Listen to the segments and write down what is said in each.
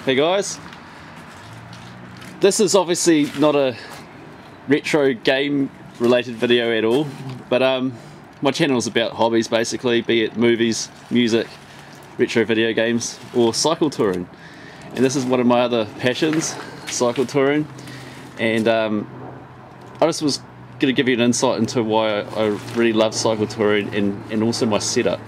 Hey guys, this is obviously not a retro game related video at all, but my channel is about hobbies basically, be it movies, music, retro video games or cycle touring. And this is one of my other passions, cycle touring, and I just was going to give you an insight into why I really love cycle touring and also my setup.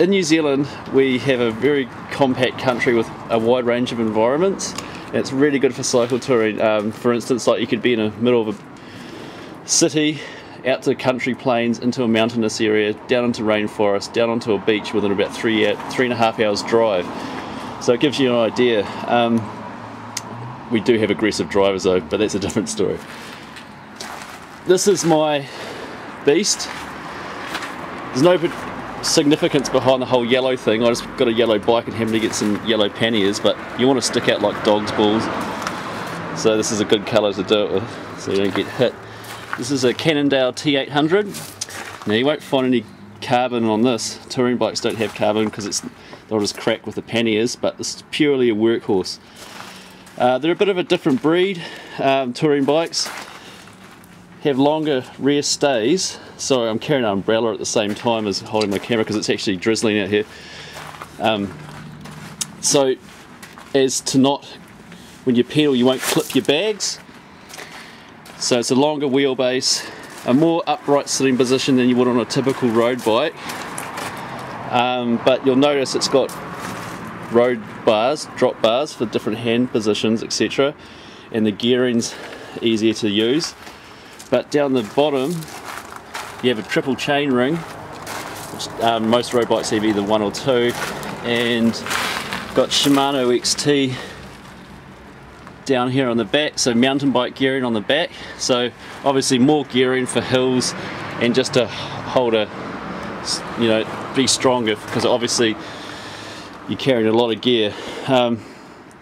In New Zealand we have a very compact country with a wide range of environments, and it's really good for cycle touring. For instance, like you could be in the middle of a city, out to country plains, into a mountainous area, down into rainforest, down onto a beach within about 3.5 hours drive. So it gives you an idea. We do have aggressive drivers though, but that's a different story. This is my beast. There's no significance behind the whole yellow thing. I just got a yellow bike and happened to get some yellow panniers, but you want to stick out like dog's balls, so this is a good colour to do it with so you don't get hit. This is a Cannondale T800. Now you won't find any carbon on this. Touring bikes don't have carbon because they'll just crack with the panniers, but this is purely a workhorse. They're a bit of a different breed. Touring bikes have longer rear stays. Sorry, I'm carrying an umbrella at the same time as holding my camera because it's actually drizzling out here. So as to not, when you pedal you won't clip your bags. So it's a longer wheelbase, a more upright sitting position than you would on a typical road bike. But you'll notice it's got road bars, drop bars for different hand positions, etc. And the gearing's easier to use. But down the bottom you have a triple chain ring, which most road bikes have either one or two, and got Shimano XT down here on the back, so mountain bike gearing on the back. So obviously more gearing for hills and just to hold a, you know, be stronger, because obviously you're carrying a lot of gear.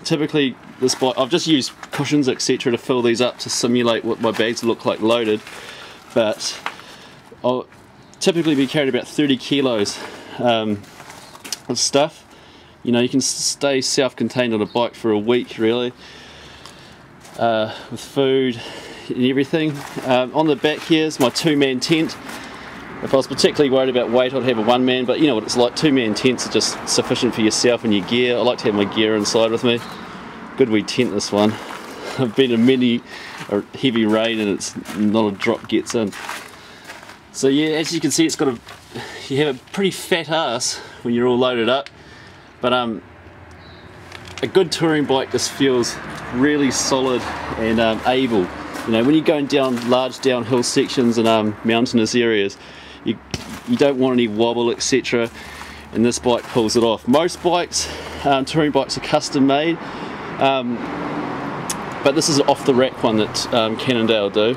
Typically this bike, I've just used cushions etc to fill these up to simulate what my bags look like loaded, but I'll typically be carrying about 30 kilos of stuff. You know, you can stay self-contained on a bike for a week really, with food and everything. On the back here is my two-man tent. If I was particularly worried about weight I'd have a one-man, but you know what it's like, two-man tents are just sufficient for yourself and your gear. I like to have my gear inside with me. Good wee tent, this one. I've been in many heavy rain and it's not a drop gets in. So yeah, as you can see, it's got you have a pretty fat ass when you're all loaded up, but a good touring bike just feels really solid and able. You know, when you're going down large downhill sections and mountainous areas, you don't want any wobble etc, and this bike pulls it off. Most bikes, touring bikes, are custom made, but this is an off the rack one that Cannondale do,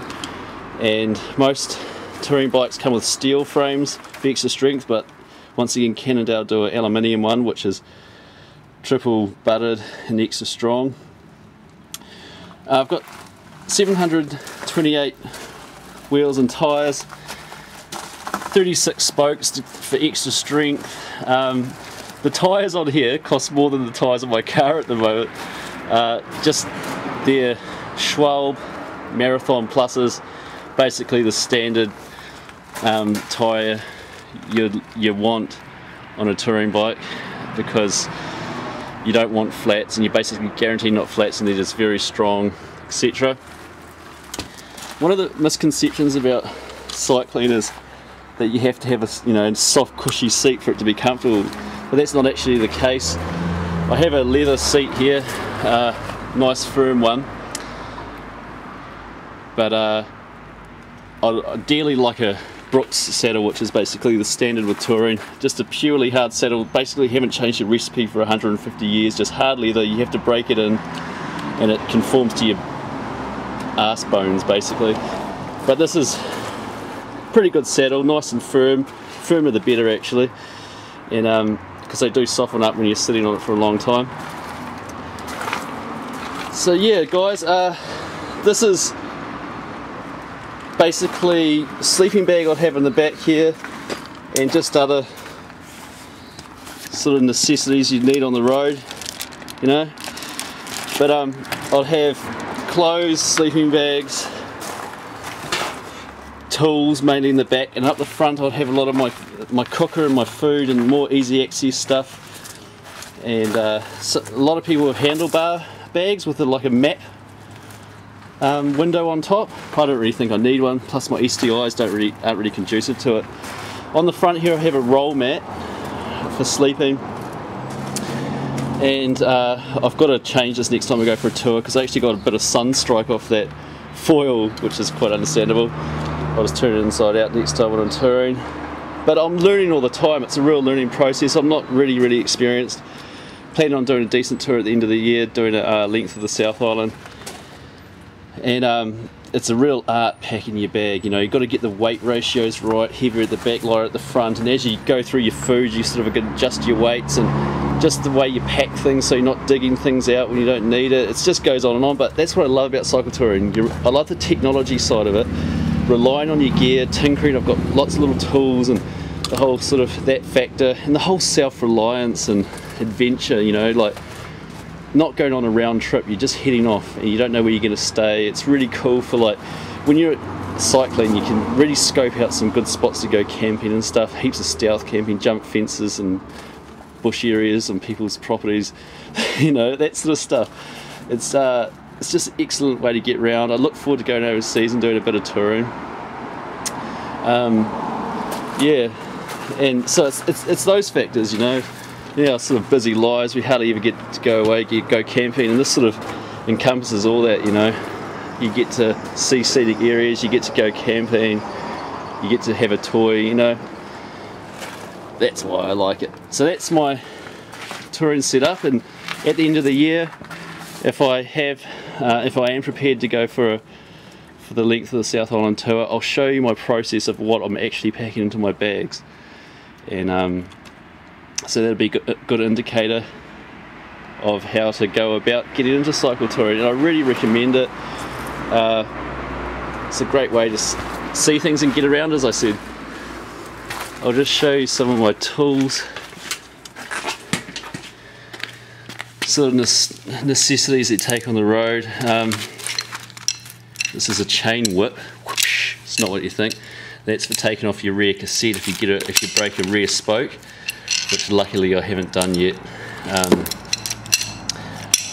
and most touring bikes come with steel frames for extra strength, but once again Cannondale do an aluminium one which is triple butted and extra strong. I've got 728 wheels and tyres, 36 spokes for extra strength. The tyres on here cost more than the tyres on my car at the moment. Just their Schwalbe Marathon Pluses, basically the standard tyre you want on a touring bike, because you don't want flats, and you're basically guaranteed not flats, and they're just very strong, etc. One of the misconceptions about cycling is that you have to have a soft cushy seat for it to be comfortable, but that's not actually the case. I have a leather seat here, nice firm one, but I ideally like a Brooks saddle, which is basically the standard with touring. Just a purely hard saddle. Basically haven't changed the recipe for 150 years, just hard leather. You have to break it in and it conforms to your arse bones basically. But this is pretty good saddle, nice and firm, firmer the better actually, and because they do soften up when you're sitting on it for a long time. So yeah guys, this is basically sleeping bag I'd have in the back here, and just other sort of necessities you need on the road. you know. But I'll have clothes, sleeping bags, tools mainly in the back, and up the front I'll have a lot of my cooker and my food and more easy access stuff. And so a lot of people have handlebar bags with like a map window on top. I don't really think I need one, plus my STIs aren't really conducive to it. On the front here I have a roll mat for sleeping, and I've got to change this next time I go for a tour because I actually got a bit of sun strike off that foil, which is quite understandable. I'll just turn it inside out next time when I'm touring. But I'm learning all the time, it's a real learning process. I'm not really experienced. Planning on doing a decent tour at the end of the year, doing a length of the South Island. And it's a real art packing your bag, you know. You've got to get the weight ratios right, heavier at the back, lighter at the front, and as you go through your food you sort of adjust your weights and just the way you pack things so you're not digging things out when you don't need it. It just goes on and on, but that's what I love about cycle touring. I love the technology side of it, relying on your gear, tinkering. I've got lots of little tools and the whole sort of that factor, and the whole self-reliance and adventure, you know, like not going on a round trip, you're just heading off and you don't know where you're going to stay. It's really cool for like when you're cycling, you can really scope out some good spots to go camping and stuff, heaps of stealth camping, jump fences and bush areas on people's properties, you know, that sort of stuff. It's just an excellent way to get around. I look forward to going overseas and doing a bit of touring. Yeah, and so it's those factors, you know. Yeah, sort of busy lives, we hardly ever get to go away, go camping, and this sort of encompasses all that, you know. You get to see scenic areas, you get to go camping, you get to have a toy, you know. That's why I like it. So that's my touring setup, and at the end of the year, if I am prepared to go for the length of the South Island tour, I'll show you my process of what I'm actually packing into my bags. And so that'll be a good indicator of how to go about getting into cycle touring, and I really recommend it. It's a great way to see things and get around, as I said. I'll just show you some of my tools, sort of necessities that you take on the road. This is a chain whip. Whoosh, it's not what you think. That's for taking off your rear cassette if you break a rear spoke, which luckily I haven't done yet.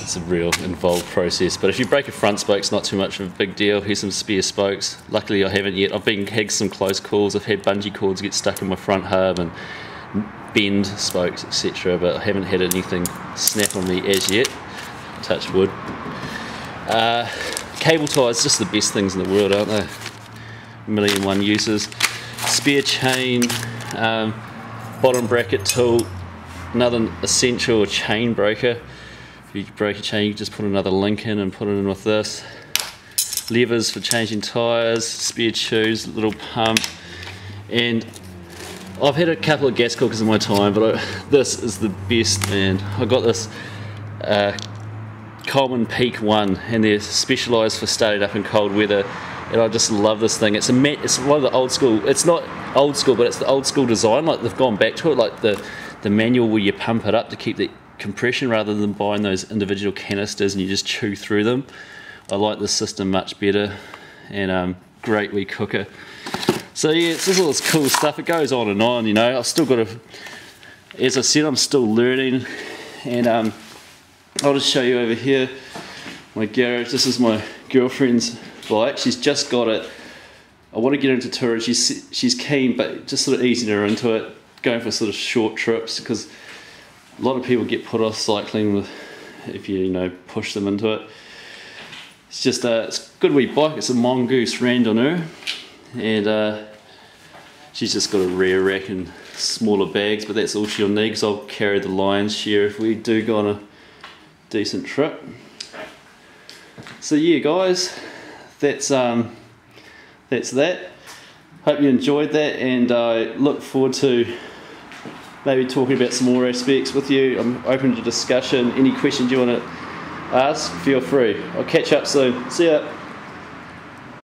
It's a real involved process, but if you break a front spoke, it's not too much of a big deal. Here's some spare spokes. Luckily I haven't yet. I've had some close calls. I've had bungee cords get stuck in my front hub and bend spokes, etc., but I haven't had anything snap on me as yet. Touch wood. Cable ties, just the best things in the world, aren't they? 1,000,001 uses. Spare chain, bottom bracket tool, another essential chain breaker. If you break a chain, you just put another link in and put it in with this. Levers for changing tyres, spare shoes, little pump, and I've had a couple of gas cookers in my time, but this is the best, man. I got this Coleman Peak 1, and they're specialised for starting up in cold weather, and I just love this thing. It's one of the old school, it's not old school, but it's the old school design, like they've gone back to it, like the manual where you pump it up to keep the compression rather than buying those individual canisters and you just chew through them. I like this system much better, and great wee cooker. So yeah, it's just all this cool stuff. It goes on, you know. I've still got to, as I said, I'm still learning, and I'll just show you over here my garage. This is my girlfriend's bike. She's just got it. I want to get her into touring. She's keen, but just sort of easing her into it, going for sort of short trips, because a lot of people get put off cycling if you push them into it. It's just it's a good wee bike. It's a Mongoose Randonneur, and she's just got a rear rack and smaller bags, but that's all she'll need, because I'll carry the lion's share if we do go on a decent trip. So yeah, guys, that's that. Hope you enjoyed that, and I look forward to maybe talking about some more aspects with you. I'm open to discussion. Any questions you want to ask, feel free. I'll catch up soon. See ya.